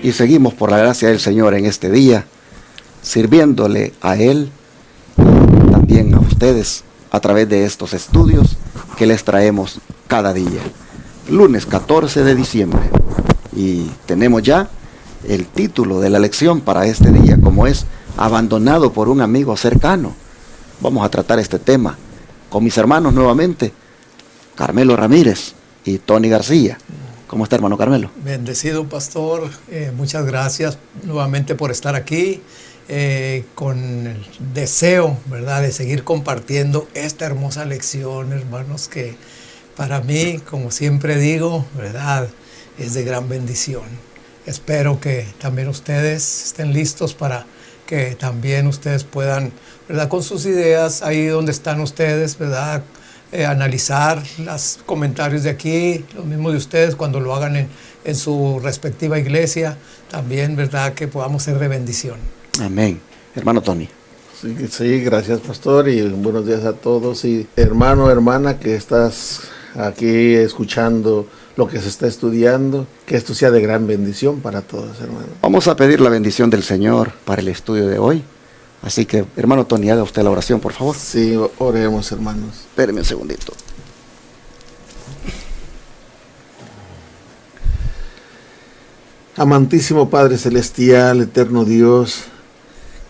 y seguimos por la gracia del Señor en este día, sirviéndole a Él y también a ustedes a través de estos estudios que les traemos cada día. Lunes 14 de diciembre. Y tenemos ya el título de la lección para este día, como es abandonado por un amigo cercano. Vamos a tratar este tema con mis hermanos nuevamente, Carmelo Ramírez y Tony García. ¿Cómo está, hermano Carmelo? Bendecido, pastor. Muchas gracias nuevamente por estar aquí, con el deseo, ¿verdad?, de seguir compartiendo esta hermosa lección, hermanos, que para mí, como siempre digo, ¿verdad?, es de gran bendición. Espero que también ustedes estén listos para que también ustedes puedan, ¿verdad?, con sus ideas, ahí donde están ustedes, ¿verdad?, analizar los comentarios de aquí, los mismos de ustedes, cuando lo hagan en su respectiva iglesia, también, ¿verdad?, que podamos ser de bendición. Amén. Hermano Tony. Sí, gracias, pastor, y buenos días a todos. Y hermano, hermana, que estás aquí escuchando lo que se está estudiando, que esto sea de gran bendición para todos, hermano. Vamos a pedir la bendición del Señor para el estudio de hoy. Así que, hermano Tony, haga usted la oración, por favor. Sí, oremos, hermanos. Espéreme un segundito. Amantísimo Padre Celestial, eterno Dios,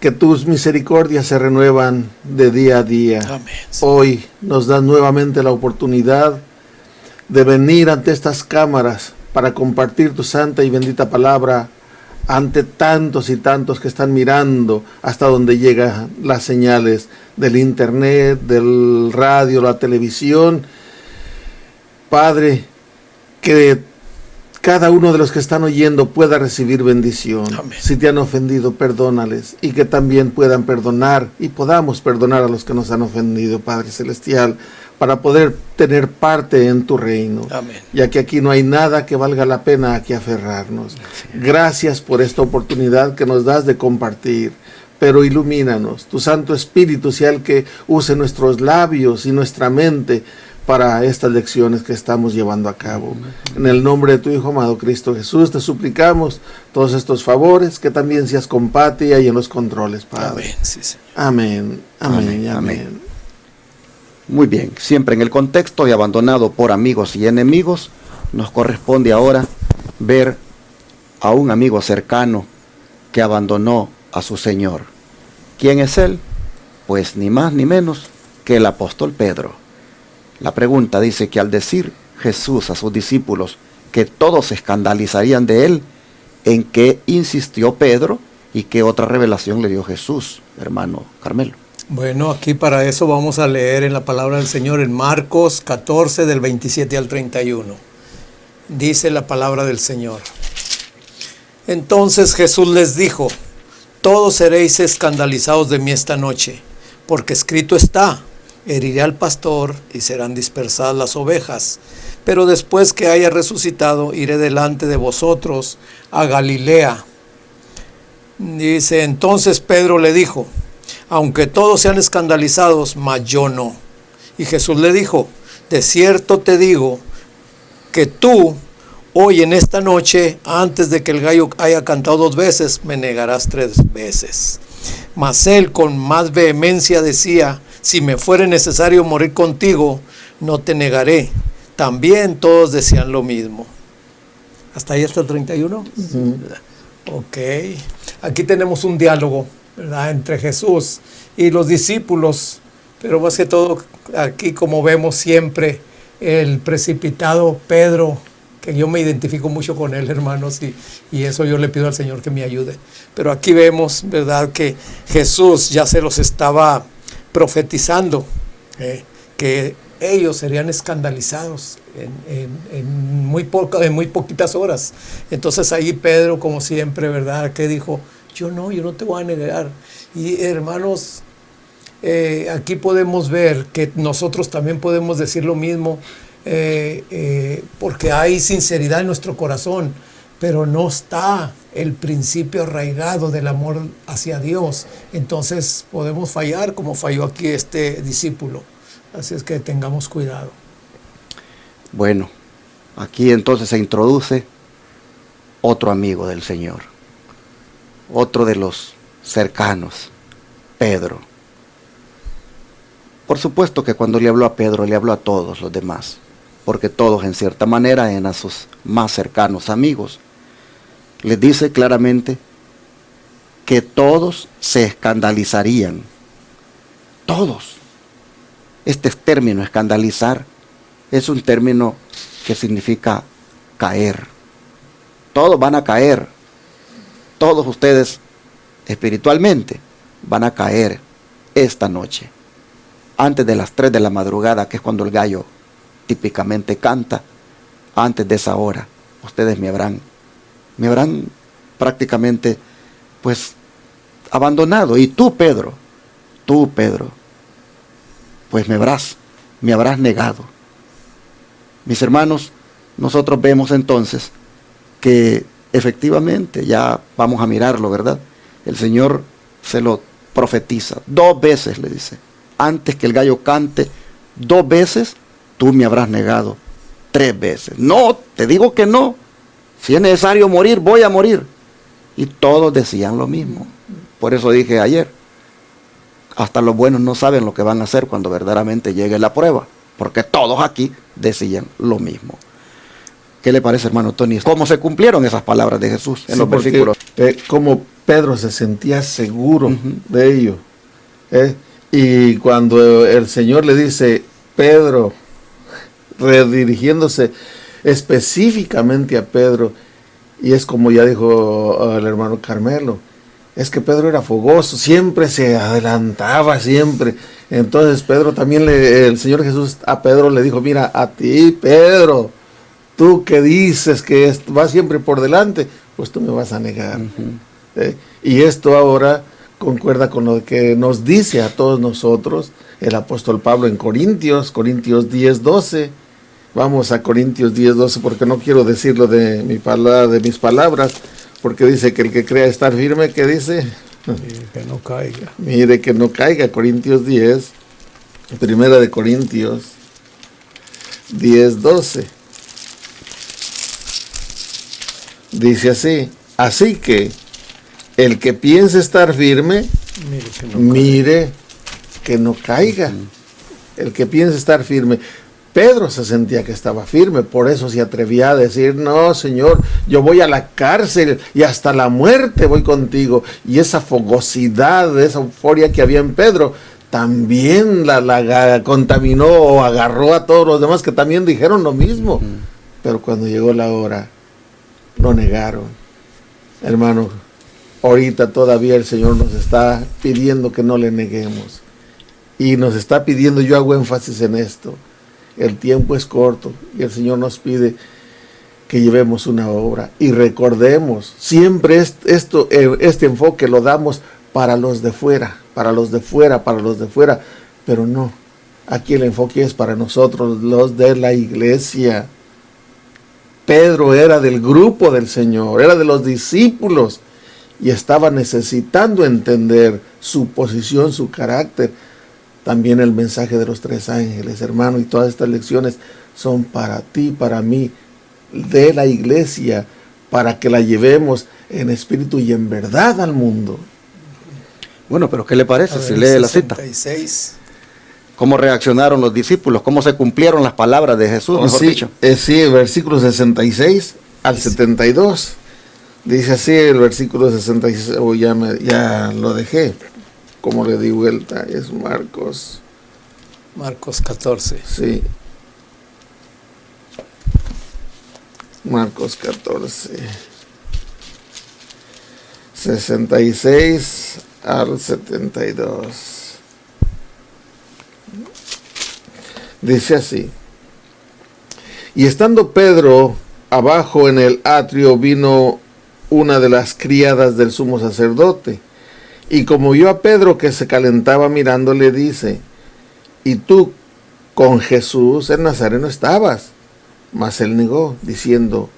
que tus misericordias se renuevan de día a día. Amén. Hoy nos das nuevamente la oportunidad de venir ante estas cámaras para compartir tu santa y bendita palabra ante tantos y tantos que están mirando hasta donde llegan las señales del internet, del radio, la televisión. Padre, que cada uno de los que están oyendo pueda recibir bendición. Amén. Si te han ofendido, perdónales, y que también puedan perdonar y podamos perdonar a los que nos han ofendido, Padre Celestial, para poder tener parte en tu reino. Amén. Ya que aquí no hay nada que valga la pena a que aferrarnos. Gracias por esta oportunidad que nos das de compartir, pero ilumínanos. Tu Santo Espíritu sea el que use nuestros labios y nuestra mente para estas lecciones que estamos llevando a cabo. En el nombre de tu Hijo amado Cristo Jesús, te suplicamos todos estos favores, que también seas con Pati y en los controles, Padre. Amén. Sí, sí. Amén, amén, amén, Amén. Muy bien, siempre en el contexto de abandonado por amigos y enemigos, nos corresponde ahora ver a un amigo cercano que abandonó a su Señor. ¿Quién es él? Pues ni más ni menos que el apóstol Pedro. La pregunta dice que al decir Jesús a sus discípulos que todos se escandalizarían de él, ¿en qué insistió Pedro y qué otra revelación le dio Jesús, hermano Carmelo? Bueno, aquí para eso vamos a leer en la palabra del Señor en Marcos 14, del 27 al 31. Dice la palabra del Señor. Entonces Jesús les dijo: todos seréis escandalizados de mí esta noche, porque escrito está: heriré al pastor y serán dispersadas las ovejas. Pero después que haya resucitado, iré delante de vosotros a Galilea. Dice, entonces Pedro le dijo: aunque todos sean escandalizados, mas yo no. Y Jesús le dijo: de cierto te digo que tú, hoy en esta noche, antes de que el gallo haya cantado 2 veces, me negarás 3 veces. Mas él con más vehemencia decía: si me fuere necesario morir contigo, no te negaré. También todos decían lo mismo. ¿Hasta ahí está el 31? Ok. Aquí tenemos un diálogo, ¿verdad?, entre Jesús y los discípulos, pero más que todo aquí, como vemos siempre, el precipitado Pedro, que yo me identifico mucho con él, hermanos, y eso yo le pido al Señor que me ayude. Pero aquí vemos, ¿verdad?, que Jesús ya se los estaba profetizando, que ellos serían escandalizados en muy poquitas horas. Entonces ahí Pedro, como siempre, ¿verdad?, que dijo: yo no te voy a negar. Y hermanos, aquí podemos ver que nosotros también podemos decir lo mismo, porque hay sinceridad en nuestro corazón, pero no está el principio arraigado del amor hacia Dios. Entonces podemos fallar como falló aquí este discípulo. Así es que tengamos cuidado. Bueno, aquí entonces se introduce otro amigo del Señor, otro de los cercanos, Pedro. Por supuesto que cuando le habló a Pedro, le habló a todos los demás, porque todos en cierta manera eran sus más cercanos amigos. Les dice claramente que todos se escandalizarían. Todos. Este término escandalizar es un término que significa caer. Todos van a caer. Todos ustedes espiritualmente van a caer esta noche. Antes de las 3 de la madrugada, que es cuando el gallo típicamente canta, antes de esa hora, ustedes me habrán prácticamente, pues, abandonado. Y tú, Pedro, pues me habrás negado. Mis hermanos, nosotros vemos entonces que efectivamente, ya vamos a mirarlo, ¿verdad? El Señor se lo profetiza 2 veces, le dice. Antes que el gallo cante 2 veces, tú me habrás negado 3 veces. No, te digo que no. Si es necesario morir, voy a morir. Y todos decían lo mismo. Por eso dije ayer, hasta los buenos no saben lo que van a hacer cuando verdaderamente llegue la prueba. Porque todos aquí decían lo mismo. ¿Qué le parece, hermano Tony? ¿Cómo se cumplieron esas palabras de Jesús en los versículos? Como Pedro se sentía seguro de ello. Y cuando el Señor le dice, Pedro, redirigiéndose específicamente a Pedro, y es como ya dijo el hermano Carmelo, es que Pedro era fogoso, siempre se adelantaba, siempre. Entonces Pedro también, el Señor Jesús a Pedro le dijo, mira, a ti, Pedro, tú que dices que vas siempre por delante, pues tú me vas a negar. Y esto ahora concuerda con lo que nos dice a todos nosotros el apóstol Pablo en Corintios 10:12. Vamos a Corintios 10:12, porque no quiero decirlo de mis palabras, porque dice que el que crea estar firme, ¿qué dice? Mire que no caiga. Mire que no caiga. Corintios 10, primera de Corintios 10:12. Dice así, así que el que piense estar firme, mire que no caiga. El que piense estar firme. Pedro se sentía que estaba firme, por eso se atrevía a decir, no, Señor, yo voy a la cárcel y hasta la muerte voy contigo. Y esa fogosidad, esa euforia que había en Pedro, también la contaminó o agarró a todos los demás que también dijeron lo mismo. Pero cuando llegó la hora, lo negaron. Hermano, ahorita todavía el Señor nos está pidiendo que no le neguemos. Y nos está pidiendo, yo hago énfasis en esto, el tiempo es corto y el Señor nos pide que llevemos una obra. Y recordemos, siempre este enfoque lo damos para los de fuera, para los de fuera, para los de fuera. Pero no, aquí el enfoque es para nosotros, los de la iglesia. Pedro era del grupo del Señor, era de los discípulos y estaba necesitando entender su posición, su carácter. También el mensaje de los 3 ángeles, hermano, y todas estas lecciones son para ti, para mí, de la iglesia, para que la llevemos en espíritu y en verdad al mundo. Bueno, pero ¿qué le parece si lee la cita? 66. ¿Cómo reaccionaron los discípulos? ¿Cómo se cumplieron las palabras de Jesús, mejor dicho? Sí, versículo 66 al 72. Dice así el versículo 66, ya lo dejé. Como le di vuelta, es Marcos 14. Sí. Marcos 14. 66 al 72. Dice así. Y estando Pedro abajo en el atrio, vino una de las criadas del sumo sacerdote. Y como vio a Pedro que se calentaba mirándole, dice, ¿y tú con Jesús el Nazareno estabas? Mas él negó, diciendo,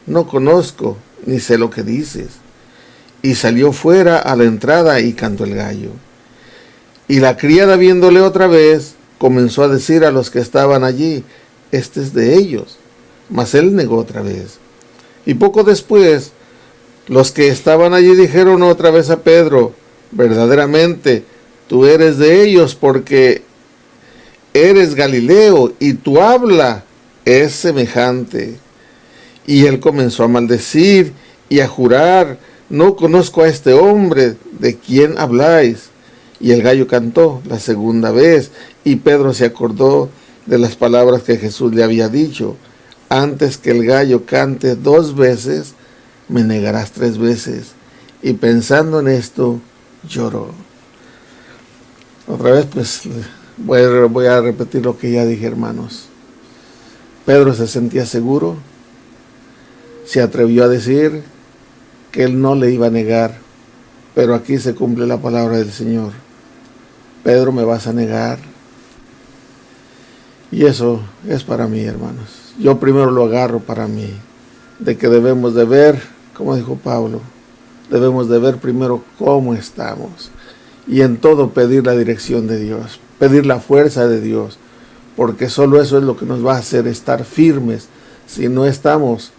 no conozco, ni sé lo que dices. Y salió fuera a la entrada y cantó el gallo. Y la criada, viéndole otra vez, comenzó a decir a los que estaban allí, este es de ellos. Mas él negó otra vez. Y poco después, los que estaban allí dijeron otra vez a Pedro, verdaderamente, tú eres de ellos porque eres Galileo y tu habla es semejante. Y él comenzó a maldecir y a jurar, no conozco a este hombre, ¿de quién habláis? Y el gallo cantó la segunda vez, y Pedro se acordó de las palabras que Jesús le había dicho, antes que el gallo cante 2 veces, me negarás 3 veces. Y pensando en esto, lloró. Otra vez, pues, voy a repetir lo que ya dije, hermanos. Pedro se sentía seguro, se atrevió a decir que él no le iba a negar, pero aquí se cumple la palabra del Señor. Pedro, ¿me vas a negar? Y eso es para mí, hermanos. Yo primero lo agarro para mí, de que debemos de ver, como dijo Pablo, debemos de ver primero cómo estamos, y en todo pedir la dirección de Dios, pedir la fuerza de Dios, porque solo eso es lo que nos va a hacer estar firmes. Si no estamos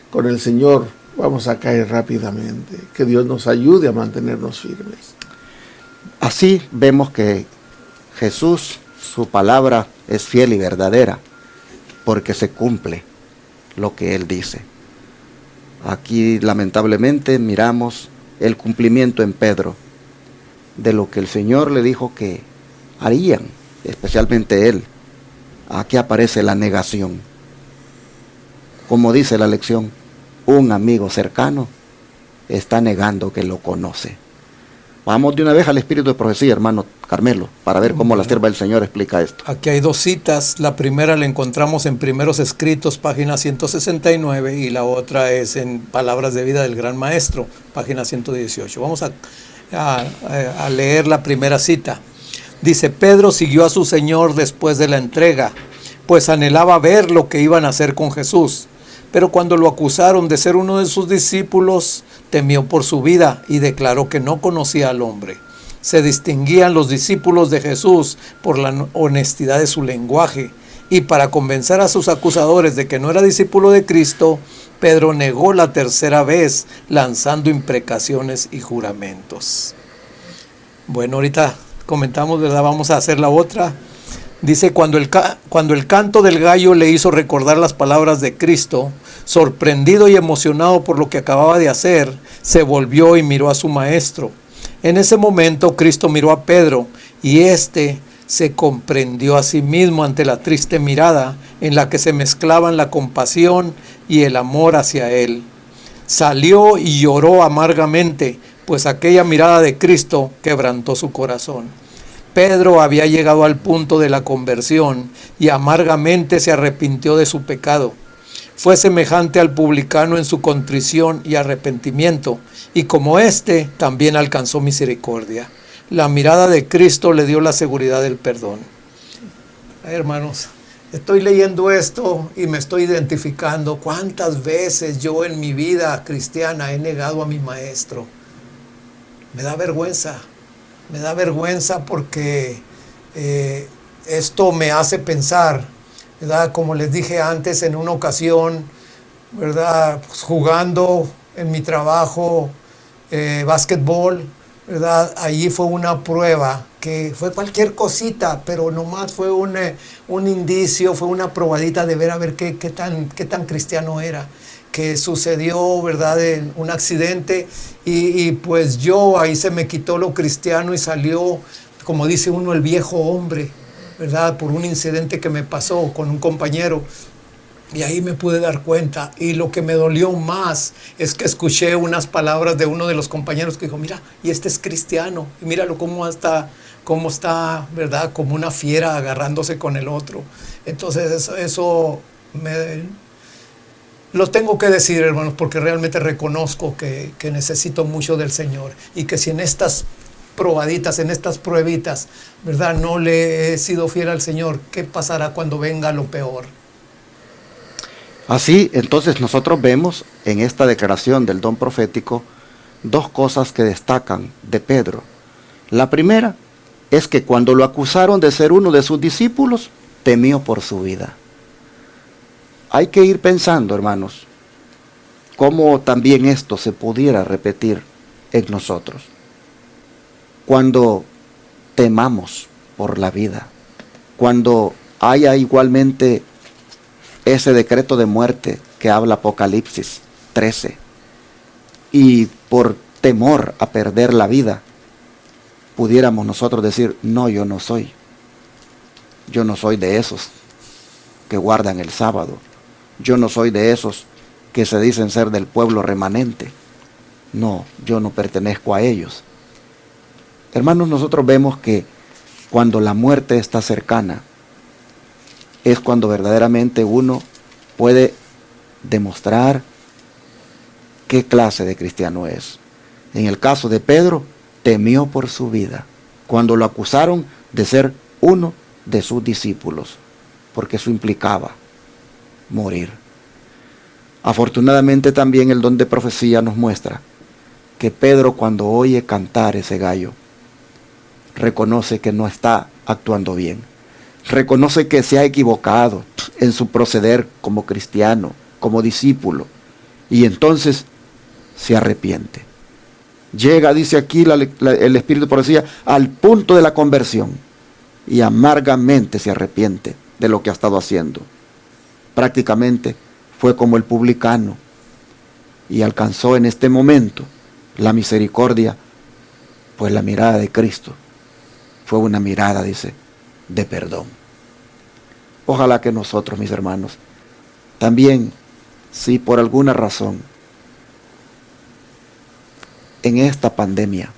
con el Señor, vamos a caer rápidamente. Que Dios nos ayude a mantenernos firmes. Así vemos que Jesús, su palabra es fiel y verdadera, porque se cumple lo que Él dice. Aquí lamentablemente miramos el cumplimiento en Pedro de lo que el Señor le dijo que harían, especialmente Él. Aquí aparece la negación. Como dice la lección, un amigo cercano está negando que lo conoce. Vamos de una vez al espíritu de profecía, hermano Carmelo, para ver cómo la sierva del Señor explica esto. Aquí hay 2 citas. La primera la encontramos en Primeros Escritos, página 169, y la otra es en Palabras de Vida del Gran Maestro, página 118. Vamos a leer la primera cita. Dice: Pedro siguió a su Señor después de la entrega, pues anhelaba ver lo que iban a hacer con Jesús. Pero cuando lo acusaron de ser uno de sus discípulos, temió por su vida y declaró que no conocía al hombre. Se distinguían los discípulos de Jesús por la honestidad de su lenguaje, y para convencer a sus acusadores de que no era discípulo de Cristo, Pedro negó la 3ª vez, lanzando imprecaciones y juramentos. Bueno, ahorita comentamos, ¿verdad? Vamos a hacer la otra. Dice: cuando el canto del gallo le hizo recordar las palabras de Cristo, sorprendido y emocionado por lo que acababa de hacer, se volvió y miró a su maestro. En ese momento Cristo miró a Pedro, y éste se comprendió a sí mismo ante la triste mirada en la que se mezclaban la compasión y el amor hacia él. Salió y lloró amargamente, pues aquella mirada de Cristo quebrantó su corazón. Pedro había llegado al punto de la conversión y amargamente se arrepintió de su pecado. Fue semejante al publicano en su contrición y arrepentimiento, y como éste también alcanzó misericordia. La mirada de Cristo le dio la seguridad del perdón. Hermanos, estoy leyendo esto y me estoy identificando cuántas veces yo en mi vida cristiana he negado a mi maestro. Me da vergüenza porque esto me hace pensar, ¿verdad? Como les dije antes en una ocasión, ¿verdad? Pues jugando en mi trabajo, básquetbol, ¿verdad? Allí fue una prueba que fue cualquier cosita, pero nomás fue un indicio, fue una probadita de ver a ver qué tan cristiano era. Que sucedió, ¿verdad?, en un accidente y pues yo ahí se me quitó lo cristiano y salió, como dice uno, el viejo hombre, ¿verdad?, por un incidente que me pasó con un compañero. Y ahí me pude dar cuenta, y lo que me dolió más es que escuché unas palabras de uno de los compañeros que dijo: mira, y este es cristiano, y míralo cómo está, ¿verdad?, como una fiera agarrándose con el otro. Entonces eso lo tengo que decir, hermanos, porque realmente reconozco que necesito mucho del Señor, y que si en estas probaditas, en estas pruebitas, ¿verdad?, no le he sido fiel al Señor, ¿qué pasará cuando venga lo peor? Así, entonces nosotros vemos en esta declaración del don profético 2 cosas que destacan de Pedro. La primera es que cuando lo acusaron de ser uno de sus discípulos, temió por su vida. Hay que ir pensando, hermanos, cómo también esto se pudiera repetir en nosotros. Cuando temamos por la vida, cuando haya igualmente ese decreto de muerte que habla Apocalipsis 13, y por temor a perder la vida, pudiéramos nosotros decir, no, yo no soy de esos que guardan el sábado, yo no soy de esos que se dicen ser del pueblo remanente, no, yo no pertenezco a ellos. Hermanos, nosotros vemos que cuando la muerte está cercana, es cuando verdaderamente uno puede demostrar qué clase de cristiano es. En el caso de Pedro, temió por su vida cuando lo acusaron de ser uno de sus discípulos, porque eso implicaba morir. Afortunadamente también el don de profecía nos muestra que Pedro, cuando oye cantar ese gallo, reconoce que no está actuando bien, reconoce que se ha equivocado en su proceder como cristiano, como discípulo, y entonces se arrepiente. Llega, dice aquí el Espíritu de profecía, al punto de la conversión y amargamente se arrepiente de lo que ha estado haciendo. Prácticamente fue como el publicano y alcanzó en este momento la misericordia, pues la mirada de Cristo fue una mirada, dice, de perdón. Ojalá que nosotros, mis hermanos, también, si por alguna razón en esta pandemia,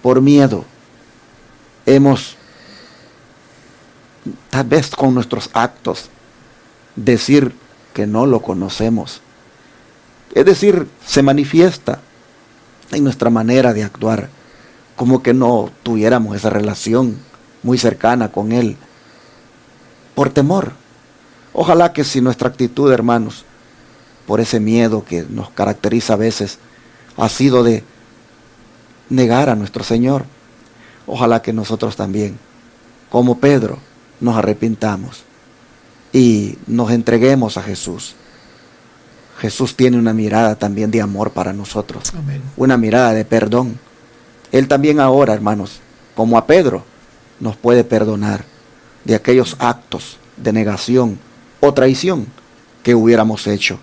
por miedo, hemos, tal vez con nuestros actos, decir que no lo conocemos. Es decir, se manifiesta en nuestra manera de actuar, como que no tuviéramos esa relación muy cercana con Él, por temor. Ojalá que si nuestra actitud, hermanos, por ese miedo que nos caracteriza a veces, ha sido de negar a nuestro Señor, ojalá que nosotros también, como Pedro, nos arrepintamos y nos entreguemos a Jesús. Jesús tiene una mirada también de amor para nosotros. Amén. Una mirada de perdón. Él también ahora, hermanos, como a Pedro, nos puede perdonar de aquellos actos de negación o traición que hubiéramos hecho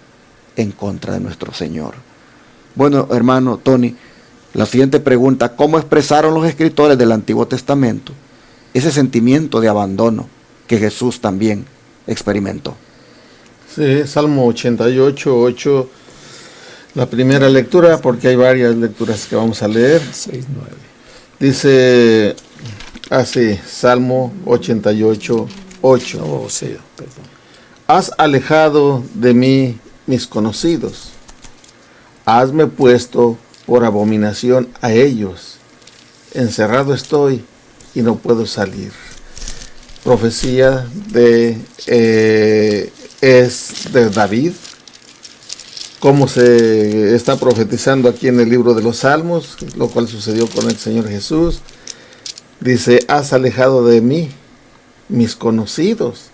en contra de nuestro Señor. Bueno, hermano Tony, la siguiente pregunta: ¿cómo expresaron los escritores del Antiguo Testamento ese sentimiento de abandono que Jesús también experimentó? Sí, Salmo 88, 8, la primera lectura, porque hay varias lecturas que vamos a leer. 6, 9. Dice así, Salmo 88, 8. Oh, sí, perdón. Has alejado de mí mis conocidos, hasme puesto por abominación a ellos, encerrado estoy y no puedo salir. Profecía es de David, como se está profetizando aquí en el libro de los Salmos, lo cual sucedió con el Señor Jesús. Dice, has alejado de mí mis conocidos,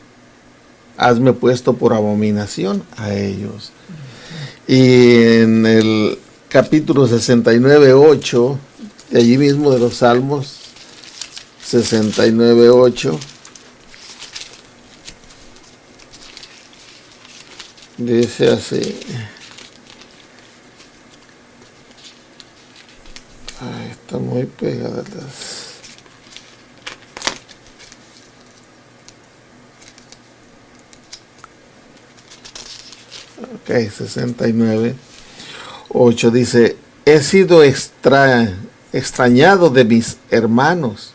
hasme puesto por abominación a ellos. Y en el capítulo 69, 8, de allí mismo de los Salmos, 69, 8, dice así. Ay, está muy pegada las... Ok, 69, 8 dice, he sido extrañado de mis hermanos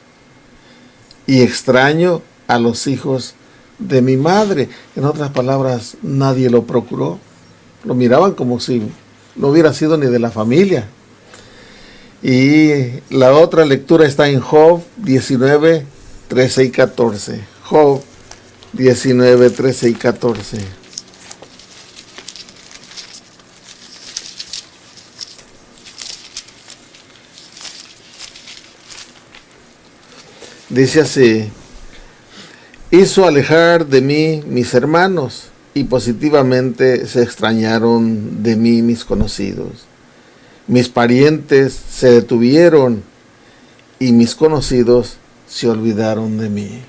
y extraño a los hijos de mi madre. En otras palabras, nadie lo procuró. Lo miraban como si no hubiera sido ni de la familia. Y la otra lectura está en Job 19, 13 y 14. Job 19, 13 y 14. Dice así, hizo alejar de mí mis hermanos y positivamente se extrañaron de mí mis conocidos. Mis parientes se detuvieron y mis conocidos se olvidaron de mí.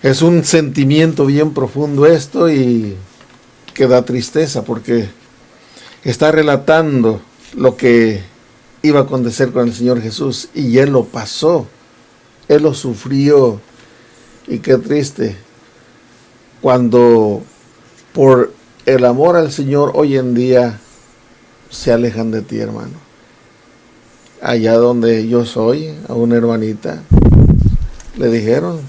Es un sentimiento bien profundo esto y que da tristeza porque está relatando lo que iba a acontecer con el Señor Jesús y Él lo pasó, Él lo sufrió. Y qué triste cuando por el amor al Señor hoy en día se alejan de ti, hermano. Allá donde yo soy, a una hermanita, le dijeron,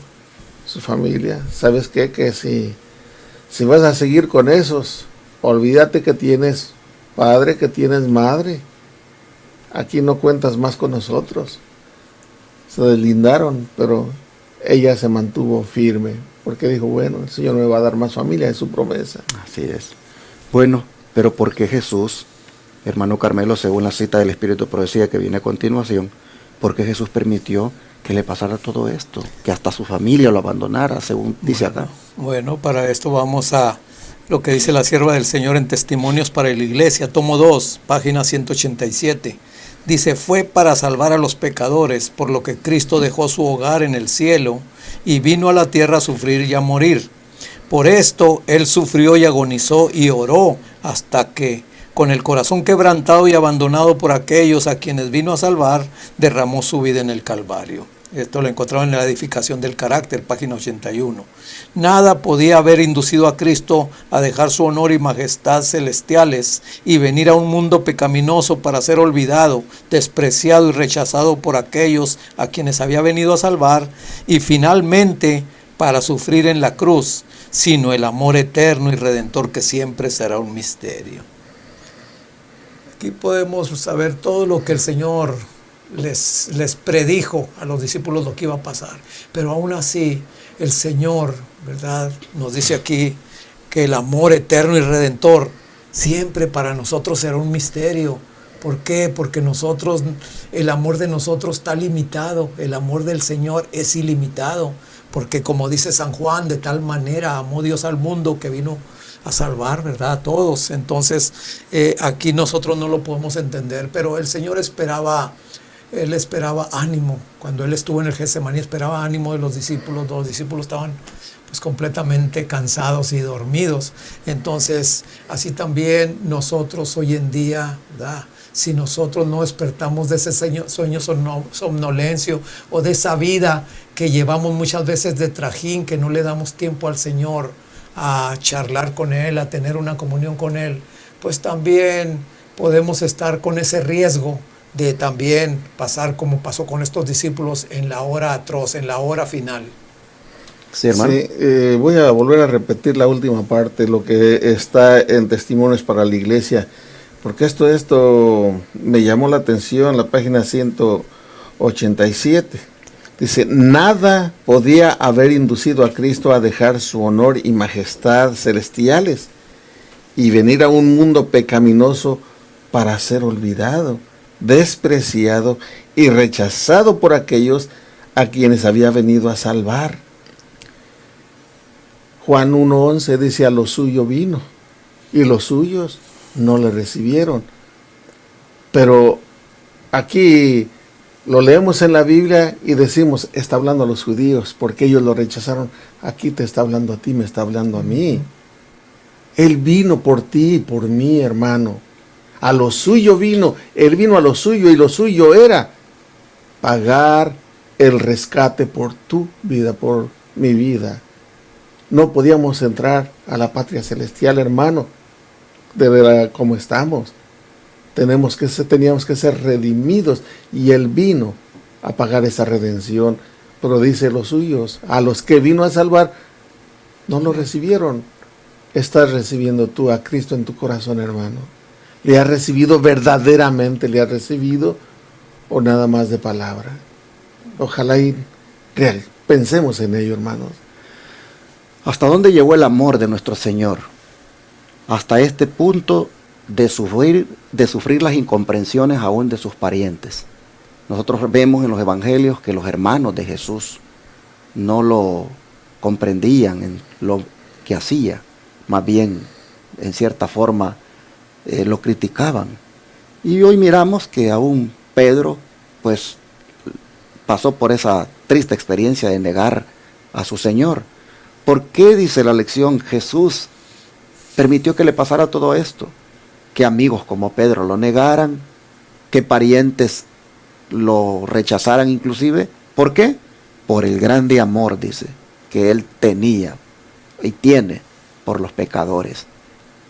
su familia, ¿sabes qué? Que si vas a seguir con esos, olvídate que tienes padre, que tienes madre. Aquí no cuentas más con nosotros. Se deslindaron, pero ella se mantuvo firme, porque dijo, bueno, el Señor me va a dar más familia, es su promesa. Así es. Bueno, pero ¿por qué Jesús, hermano Carmelo, según la cita del Espíritu de Profecía que viene a continuación, por qué Jesús permitió que le pasara todo esto? Que hasta su familia lo abandonara, según dice acá. Bueno, para esto vamos a lo que dice la sierva del Señor en Testimonios para la Iglesia, tomo 2, página 187. Dice, fue para salvar a los pecadores, por lo que Cristo dejó su hogar en el cielo y vino a la tierra a sufrir y a morir. Por esto Él sufrió y agonizó y oró hasta que, con el corazón quebrantado y abandonado por aquellos a quienes vino a salvar, derramó su vida en el Calvario. Esto lo encontramos en la edificación del carácter, página 81. Nada podía haber inducido a Cristo a dejar su honor y majestad celestiales y venir a un mundo pecaminoso para ser olvidado, despreciado y rechazado por aquellos a quienes había venido a salvar y finalmente para sufrir en la cruz, sino el amor eterno y redentor que siempre será un misterio. Aquí podemos saber todo lo que el Señor les predijo a los discípulos lo que iba a pasar, pero aún así el Señor, ¿verdad?, nos dice aquí que el amor eterno y redentor siempre para nosotros será un misterio. ¿Por qué? Porque nosotros, el amor de nosotros está limitado, el amor del Señor es ilimitado, porque como dice San Juan, de tal manera amó Dios al mundo que vino a salvar, ¿verdad?, a todos. Entonces aquí nosotros no lo podemos entender, pero el Señor esperaba ánimo. Cuando Él estuvo en el Getsemaní, esperaba ánimo de los discípulos. Los discípulos estaban pues completamente cansados y dormidos. Entonces, así también nosotros hoy en día, ¿verdad?, si nosotros no despertamos de ese sueño somnolencio o de esa vida que llevamos muchas veces de trajín, que no le damos tiempo al Señor a charlar con Él, a tener una comunión con Él, pues también podemos estar con ese riesgo de también pasar como pasó con estos discípulos en la hora atroz, en la hora final. Sí, hermano. Sí, voy a volver a repetir la última parte, lo que está en Testimonios para la Iglesia, porque esto me llamó la atención, la página 187. Dice, nada podía haber inducido a Cristo a dejar su honor y majestad celestiales y venir a un mundo pecaminoso para ser olvidado, despreciado y rechazado por aquellos a quienes había venido a salvar. Juan 1:11 dice, a lo suyo vino y los suyos no le recibieron. Pero aquí lo leemos en la Biblia y decimos, está hablando a los judíos porque ellos lo rechazaron. Aquí te está hablando a ti, me está hablando a mí. Él vino por ti y por mí, hermano. A lo suyo vino, Él vino a lo suyo y lo suyo era pagar el rescate por tu vida, por mi vida. No podíamos entrar a la patria celestial, hermano, de ver cómo estamos. Teníamos que ser redimidos y Él vino a pagar esa redención. Pero dice los suyos, a los que vino a salvar, no lo recibieron. Estás recibiendo tú a Cristo en tu corazón, hermano. ¿Le has recibido verdaderamente? ¿Le has recibido o nada más de palabra? Ojalá y pensemos en ello, hermanos. ¿Hasta dónde llegó el amor de nuestro Señor? Hasta este punto de sufrir las incomprensiones aún de sus parientes. Nosotros vemos en los evangelios que los hermanos de Jesús no lo comprendían en lo que hacía, más bien en cierta forma lo criticaban. Y hoy miramos que aún Pedro pues pasó por esa triste experiencia de negar a su Señor. ¿Por qué, dice la lección, Jesús permitió que le pasara todo esto? Que amigos como Pedro lo negaran, que parientes lo rechazaran inclusive. ¿Por qué? Por el grande amor, dice, que él tenía y tiene por los pecadores.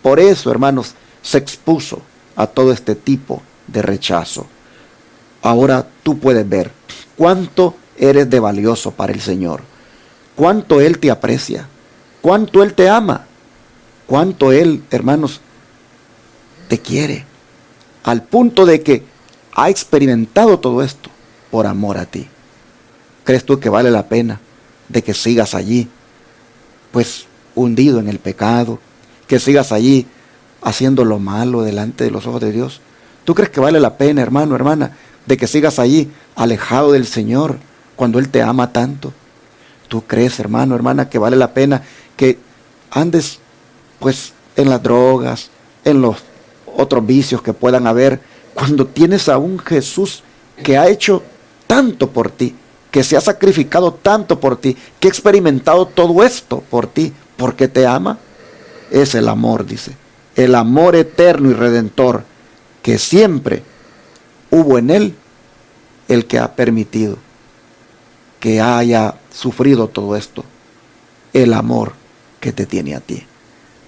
Por eso, hermanos, se expuso a todo este tipo de rechazo. Ahora tú puedes ver cuánto eres de valioso para el Señor, cuánto Él te aprecia, cuánto Él te ama, cuánto Él, hermanos, te quiere, al punto de que ha experimentado todo esto por amor a ti. ¿Crees tú que vale la pena de que sigas allí, pues hundido en el pecado, que sigas allí haciendo lo malo delante de los ojos de Dios? ¿Tú crees que vale la pena, hermano, hermana, de que sigas allí alejado del Señor cuando Él te ama tanto? ¿Tú crees, hermano, hermana, que vale la pena que andes pues en las drogas, en los otros vicios que puedan haber, cuando tienes a un Jesús que ha hecho tanto por ti, que se ha sacrificado tanto por ti, que ha experimentado todo esto por ti, porque te ama? Es el amor, dice, el amor eterno y redentor que siempre hubo en Él, el que ha permitido que haya sufrido todo esto, el amor que te tiene a ti.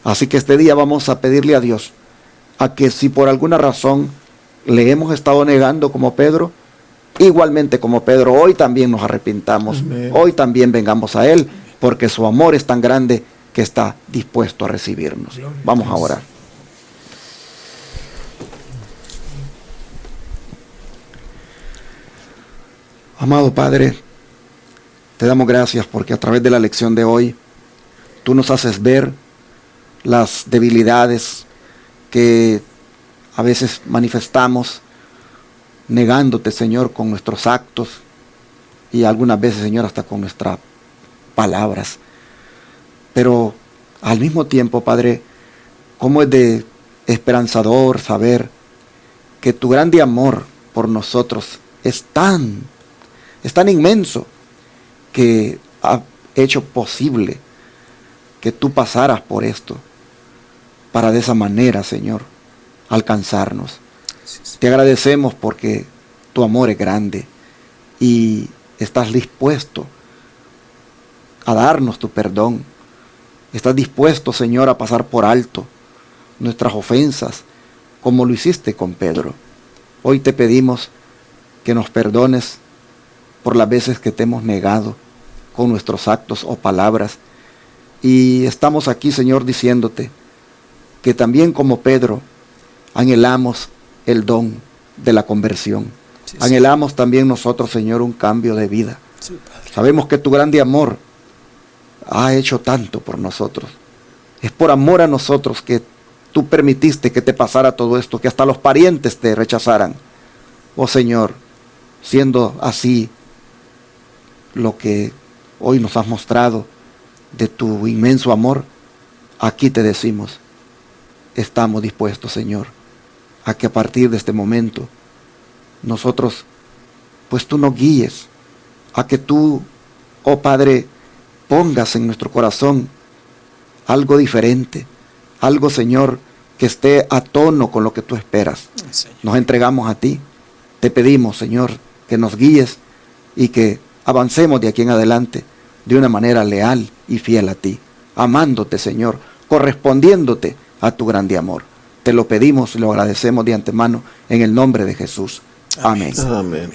Así que este día vamos a pedirle a Dios a que si por alguna razón le hemos estado negando como Pedro, igualmente como Pedro, hoy también nos arrepintamos. Amén. Hoy también vengamos a Él, porque su amor es tan grande que está dispuesto a recibirnos. Vamos a orar. Amado Padre, te damos gracias porque a través de la lección de hoy tú nos haces ver las debilidades que a veces manifestamos negándote, Señor, con nuestros actos y algunas veces, Señor, hasta con nuestras palabras. Pero al mismo tiempo, Padre, cómo es de esperanzador saber que tu grande amor por nosotros es tan inmenso que ha hecho posible que tú pasaras por esto para de esa manera, Señor, alcanzarnos. Te agradecemos porque tu amor es grande y estás dispuesto a darnos tu perdón. Estás dispuesto, Señor, a pasar por alto nuestras ofensas, como lo hiciste con Pedro. Hoy te pedimos que nos perdones por las veces que te hemos negado con nuestros actos o palabras. Y estamos aquí, Señor, diciéndote que también como Pedro anhelamos el don de la conversión. Sí, anhelamos también nosotros, Señor, un cambio de vida. Sí, sabemos que tu grande amor ha hecho tanto por nosotros. Es por amor a nosotros que tú permitiste que te pasara todo esto, que hasta los parientes te rechazaran. Oh Señor, siendo así lo que hoy nos has mostrado de tu inmenso amor, aquí te decimos, estamos dispuestos, Señor, a que a partir de este momento nosotros, pues tú nos guíes, a que tú, oh Padre, pongas en nuestro corazón algo diferente, algo, Señor, que esté a tono con lo que tú esperas. Señor. Nos entregamos a ti, te pedimos, Señor, que nos guíes y que avancemos de aquí en adelante de una manera leal y fiel a ti, amándote, Señor, correspondiéndote a tu grande amor. Te lo pedimos y lo agradecemos de antemano en el nombre de Jesús. Amén. Amén.